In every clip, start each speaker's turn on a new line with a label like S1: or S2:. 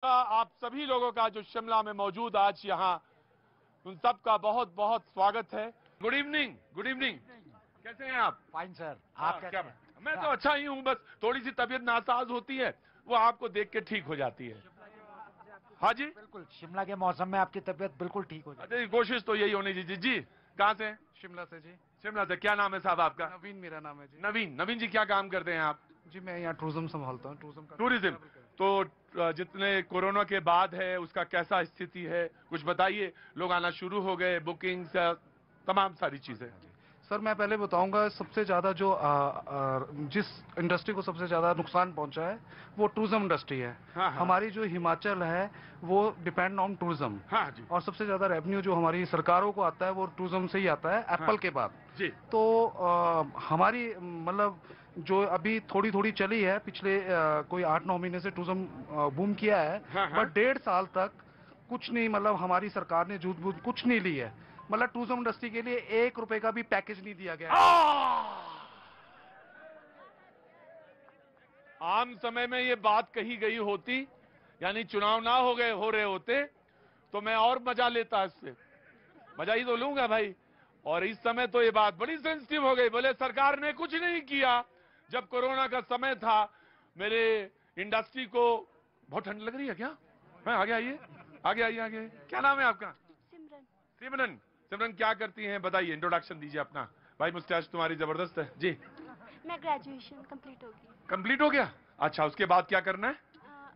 S1: आप सभी लोगों का जो शिमला में मौजूद आज यहाँ, उन सब का बहुत बहुत स्वागत है। Good evening, good evening. कैसे हैं आप?
S2: फाइन सर, आप
S1: क्या?
S2: कैसे हैं?
S1: मैं तो अच्छा ही हूँ, बस थोड़ी सी तबीयत नासाज होती है, वो आपको देख के ठीक हो जाती है। हाँ जी,
S2: बिल्कुल, शिमला के मौसम में आपकी तबीयत बिल्कुल ठीक हो जाए।
S1: अरे कोशिश तो यही होनी चाहिए। जी, कहाँ से?
S3: शिमला से जी।
S1: शिमला से। क्या नाम है साहब आपका?
S3: नवीन मेरा नाम है जी।
S1: नवीन। नवीन जी, क्या काम करते हैं आप?
S3: जी मैं यहाँ टूरिज्म संभालता हूँ, टूरिज्म का
S1: टूरिज्म। तो जितने कोरोना के बाद है उसका कैसा स्थिति है, कुछ बताइए। लोग आना शुरू हो गए, बुकिंग्स, तमाम सारी चीजें।
S3: सर मैं पहले बताऊंगा, सबसे ज्यादा जो जिस इंडस्ट्री को सबसे ज्यादा नुकसान पहुंचा है वो टूरिज्म इंडस्ट्री है।
S1: हाँ।
S3: हमारी जो हिमाचल है वो डिपेंड ऑन टूरिज्म।
S1: हाँ जी।
S3: और सबसे ज्यादा रेवेन्यू जो हमारी सरकारों को आता है वो टूरिज्म से ही आता है, एप्पल के बाद
S1: जी।
S3: तो हमारी मतलब जो अभी थोड़ी थोड़ी चली है, पिछले कोई 8-9 महीने से टूरिज्म बूम किया है।
S1: हाँ।
S3: बट 1.5 साल तक कुछ नहीं, मतलब हमारी सरकार ने झूठ बूझ कुछ नहीं ली है। मतलब टूरिज्म इंडस्ट्री के लिए 1 रुपए का भी पैकेज नहीं दिया गया।
S1: आम समय में ये बात कही गई होती, यानी चुनाव ना हो रहे होते, तो मैं और मजा लेता इससे। मजा ही तो लूंगा भाई। और इस समय तो ये बात बड़ी सेंसिटिव हो गई। बोले सरकार ने कुछ नहीं किया। जब कोरोना का समय था, मेरे इंडस्ट्री को बहुत ठंड लग रही है क्या? मैं आगे आइए, आगे आइए, आगे। क्या नाम है आपका?
S4: सिमरन।
S1: सिमरन। सिमरन क्या करती हैं, बताइए, इंट्रोडक्शन दीजिए अपना। भाई मुस्टैच तुम्हारी जबरदस्त है जी।
S4: मैं ग्रेजुएशन कंप्लीट होगी।
S1: कंप्लीट हो गया? अच्छा, उसके बाद क्या करना है?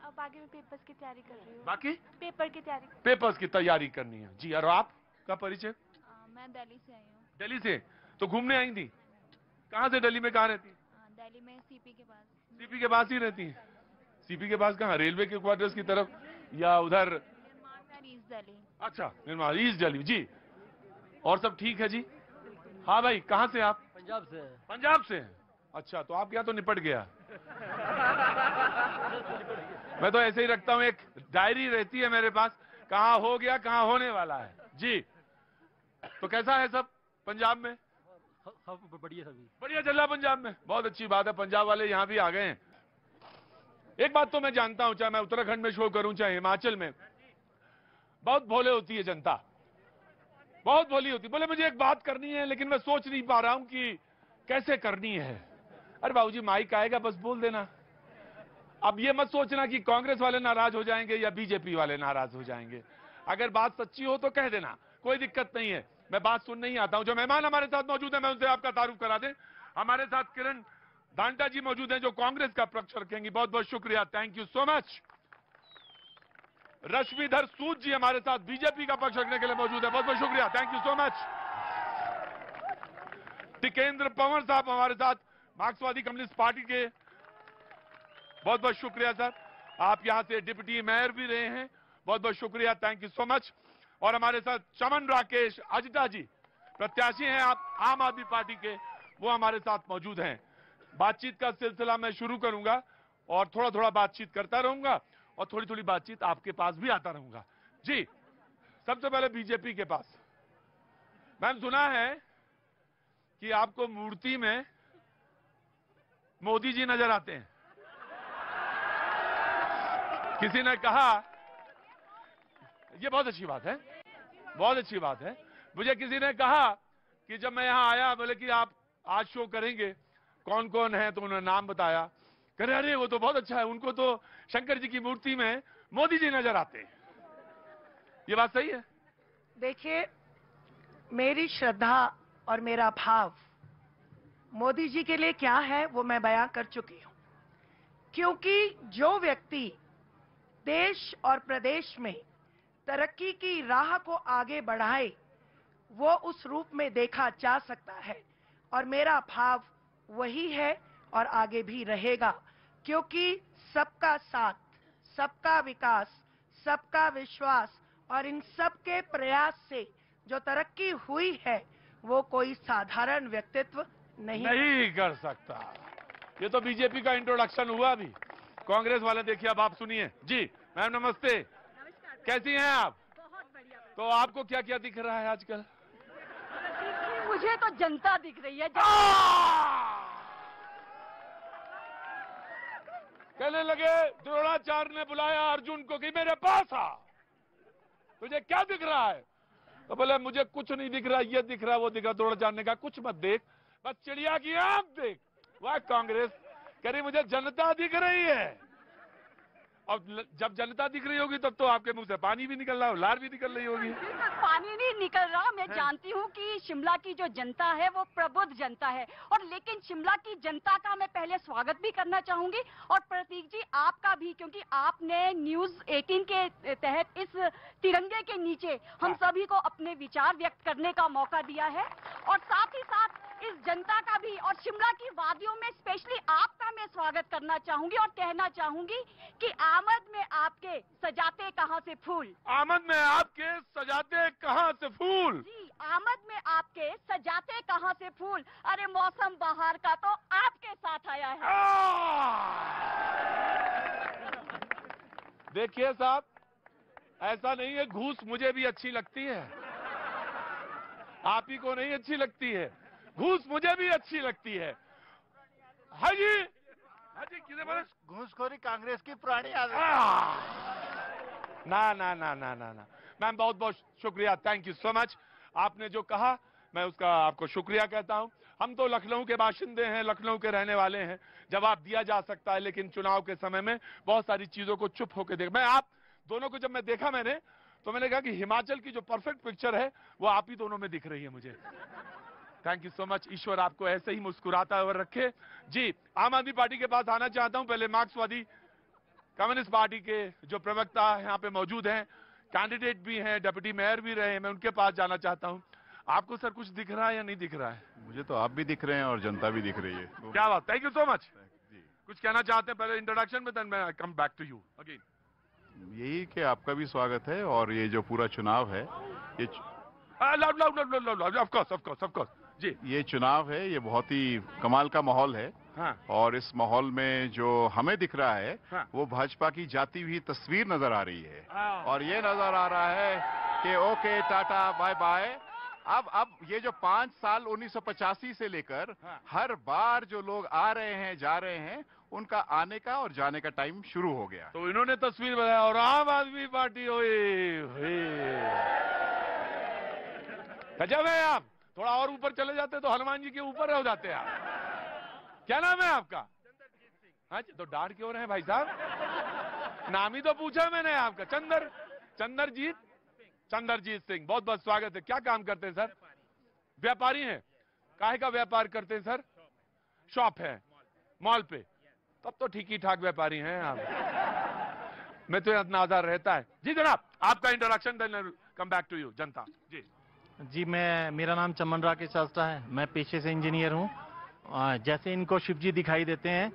S4: अब आगे मैं पेपर्स की तैयारी कर रही हूँ।
S1: बाकी
S4: पेपर की तैयारी।
S1: पेपर्स की तैयारी करनी है जी। और आपका परिचय?
S4: मैं दिल्ली से आई हूँ।
S1: दिल्ली से? तो घूमने आई थी? कहाँ से? दिल्ली में कहाँ रहती?
S4: दिल्ली में सीपी के पास।
S1: सीपी के पास ही रहती है? सीपी के पास कहाँ, रेलवे के क्वार्टर्स की तरफ या उधर?
S4: ईस्ट दिल्ली।
S1: अच्छा, निर्माण, ईस्ट दिल्ली जी। और सब ठीक है जी? हाँ भाई, कहाँ से आप?
S2: पंजाब से।
S1: पंजाब से? अच्छा, तो आप क्या, तो निपट गया। मैं तो ऐसे ही रखता हूँ, एक डायरी रहती है मेरे पास, कहाँ हो गया, कहाँ होने वाला है जी। तो कैसा है सब पंजाब में?
S2: सब बढ़िया, सभी
S1: बढ़िया चल रहा पंजाब में, बहुत अच्छी बात है। पंजाब वाले यहाँ भी आ गए हैं। एक बात तो मैं जानता हूं, चाहे मैं उत्तराखंड में शो करूं चाहे हिमाचल में, बहुत भोले होती है जनता, बहुत भोली होती। बोले मुझे एक बात करनी है, लेकिन मैं सोच नहीं पा रहा हूं कि कैसे करनी है। अरे बाबूजी, माइक आएगा, बस बोल देना। अब ये मत सोचना कि कांग्रेस वाले नाराज हो जाएंगे या बीजेपी वाले नाराज हो जाएंगे। अगर बात सच्ची हो तो कह देना, कोई दिक्कत नहीं है। मैं बात सुनने ही आता हूं। जो मेहमान हमारे साथ मौजूद है, मैं उनसे आपका तारुफ करा दें। हमारे साथ किरण दांटा जी मौजूद हैं, जो कांग्रेस का पक्ष रखेंगी। बहुत बहुत शुक्रिया, thank you so much. Rashmidhar Sood जी हमारे साथ बीजेपी का पक्ष रखने के लिए मौजूद है। बहुत बहुत शुक्रिया, thank you so much. Tikendra Panwar साहब हमारे साथ मार्क्सवादी कम्युनिस्ट पार्टी के। बहुत बहुत शुक्रिया सर, आप यहां से डिप्टी मेयर भी रहे हैं। बहुत बहुत शुक्रिया, थैंक यू सो मच। और हमारे साथ चमन राकेश अजटा जी, प्रत्याशी हैं आप आम आदमी पार्टी के, वो हमारे साथ मौजूद हैं। बातचीत का सिलसिला मैं शुरू करूंगा और थोड़ा थोड़ा बातचीत करता रहूंगा और थोड़ी थोड़ी बातचीत आपके पास भी आता रहूंगा जी। सबसे पहले बीजेपी के पास। मैंने सुना है कि आपको मूर्ति में मोदी जी नजर आते हैं। किसी ने कहा, ये बहुत अच्छी बात है, बहुत अच्छी बात है। मुझे किसी ने कहा कि जब मैं यहां आया, बोले कि आप आज शो करेंगे, कौन कौन है, तो उन्होंने नाम बताया। कह रहे अरे वो तो बहुत अच्छा है, उनको तो शंकर जी की मूर्ति में मोदी जी नजर आते हैं। ये बात सही है?
S5: देखिए, मेरी श्रद्धा और मेरा भाव मोदी जी के लिए क्या है वो मैं बयां कर चुकी हूं। क्योंकि जो व्यक्ति देश और प्रदेश में तरक्की की राह को आगे बढ़ाए, वो उस रूप में देखा जा सकता है। और मेरा भाव वही है और आगे भी रहेगा। क्योंकि सबका साथ, सबका विकास, सबका विश्वास और इन सबके प्रयास से जो तरक्की हुई है, वो कोई साधारण व्यक्तित्व नहीं
S1: कर सकता। ये तो बीजेपी का इंट्रोडक्शन हुआ अभी। कांग्रेस वाले देखिए, अब आप सुनिए जी। मैम नमस्ते।
S6: नमस्कार।
S1: कैसी हैं आप?
S6: बहुत बढ़िया।
S1: तो आपको क्या क्या दिख रहा है आजकल?
S6: मुझे तो जनता दिख रही है।
S1: कहने लगे द्रोणाचार्य ने बुलाया अर्जुन को कि मेरे पास आ, तुझे क्या दिख रहा है? तो बोले मुझे कुछ नहीं दिख रहा, ये दिख रहा वो दिख रहा। द्रोणाचार्य ने कहा कुछ मत देख, बस चिड़िया की आंख देख। वह कांग्रेस कह रही मुझे जनता दिख रही है। अब जब जनता दिख रही होगी तब तो आपके मुंह से पानी भी निकल रहा हो, लार भी निकल रही होगी।
S6: पानी नहीं निकल रहा। मैं जानती हूँ कि शिमला की जो जनता है वो प्रबुद्ध जनता है, और लेकिन शिमला की जनता का मैं पहले स्वागत भी करना चाहूंगी, और प्रतीक जी आपका भी, क्योंकि आपने न्यूज 18 के तहत इस तिरंगे के नीचे हम सभी को अपने विचार व्यक्त करने का मौका दिया है। और साथ ही साथ इस जनता का भी, और शिमला की वादियों में स्पेशली आपका मैं स्वागत करना चाहूंगी और कहना चाहूंगी कि आमद में आपके सजाते कहां से फूल।
S1: आमद में आपके सजाते कहां से फूल।
S6: जी, आमद में आपके सजाते कहां से फूल। अरे मौसम बाहर का तो आपके साथ आया है।
S1: देखिए साहब, ऐसा नहीं है, घूस मुझे भी अच्छी लगती है, आप ही को नहीं अच्छी लगती है। घूस मुझे भी अच्छी लगती है। हाँ जी, हाँ जी, किसे बोले?
S2: घूसखोरी कांग्रेस की पुरानी आदत।
S1: ना ना ना ना ना ना मैम, बहुत बहुत शुक्रिया, थैंक यू सो मच। आपने जो कहा मैं उसका आपको शुक्रिया कहता हूं। हम तो लखनऊ के बाशिंदे हैं, लखनऊ के रहने वाले हैं, जवाब दिया जा सकता है, लेकिन चुनाव के समय में बहुत सारी चीजों को चुप होकर देख। मैं आप दोनों को जब मैं देखा मैंने, तो मैंने कहा कि हिमाचल की जो परफेक्ट पिक्चर है वो आप ही दोनों में दिख रही है मुझे। Thank you so much. ईश्वर आपको ऐसे ही मुस्कुराता हुआ रखे। जी, आम आदमी पार्टी के पास आना चाहता हूं। पहले मार्क्सवादी कम्युनिस्ट पार्टी के जो प्रवक्ता यहाँ पे मौजूद हैं, कैंडिडेट भी हैं, डिप्टी मेयर भी रहे हैं, मैं उनके पास जाना चाहता हूं। आपको सर कुछ दिख रहा है या नहीं दिख रहा है?
S7: मुझे तो आप भी दिख रहे हैं और जनता भी दिख रही है।
S1: क्या बात, थैंक यू सो मच।
S7: जी,
S1: कुछ कहना चाहते हैं पहले इंट्रोडक्शन में, देन मैं come back to you again.
S7: यही कि आपका भी स्वागत है, और ये जो पूरा चुनाव है, ये
S1: loud loud loud loud, of course of course of course जी।
S7: ये चुनाव है, ये बहुत ही कमाल का माहौल है।
S1: हाँ,
S7: और इस माहौल में जो हमें दिख रहा है,
S1: हाँ।
S7: वो भाजपा की जाती हुई तस्वीर नजर आ रही है,
S1: हाँ।
S7: और ये नजर आ रहा है कि ओके टाटा बाय बाय। अब ये जो 5 साल 1985 से लेकर
S1: हाँ।
S7: हर बार जो लोग आ रहे हैं जा रहे हैं, उनका आने का और जाने का टाइम शुरू हो गया।
S1: तो इन्होंने तस्वीर बनाया और आम आदमी पार्टी हुई। गजब है आप, थोड़ा और ऊपर चले जाते तो हनुमान जी के ऊपर हो जाते आप। क्या नाम है आपका? हाँ जी, तो डांट क्यों रहे हैं भाई साहब? नाम ही तो पूछा मैंने आपका। चंद्रजीत सिंह, बहुत बहुत स्वागत है। क्या काम करते हैं सर? व्यापारी हैं। काहे का व्यापार करते हैं सर? शॉप है मॉल पे, तब तो ठीक ही ठाक व्यापारी हैं आप। मैं तो इतना आधार रहता है। जी जनाब, आपका introduction, then come back to you जनता जी।
S2: जी, मेरा नाम चमन राकेश शास्त्रा है, मैं पेशे से इंजीनियर हूँ। जैसे इनको शिव जी दिखाई देते हैं,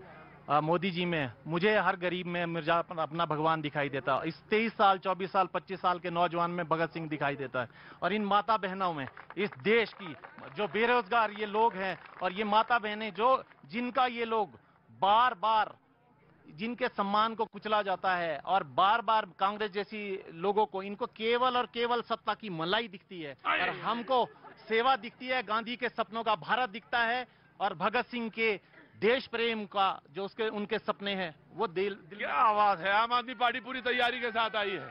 S2: मोदी जी में मुझे हर गरीब में मिर्जा अपना भगवान दिखाई देता है। इस 23 साल 24 साल 25 साल के नौजवान में भगत सिंह दिखाई देता है, और इन माता बहनों में इस देश की जो बेरोजगार ये लोग हैं, और ये माता बहनें जो जिनका ये लोग बार बार जिनके सम्मान को कुचला जाता है, और बार बार कांग्रेस जैसी लोगों को इनको केवल और केवल सत्ता की मलाई दिखती है, और हमको सेवा दिखती है, गांधी के सपनों का भारत दिखता है, और भगत सिंह के देश प्रेम का जो उनके सपने हैं वो दिल।
S1: क्या आवाज है, आम आदमी पार्टी पूरी तैयारी के साथ आई है।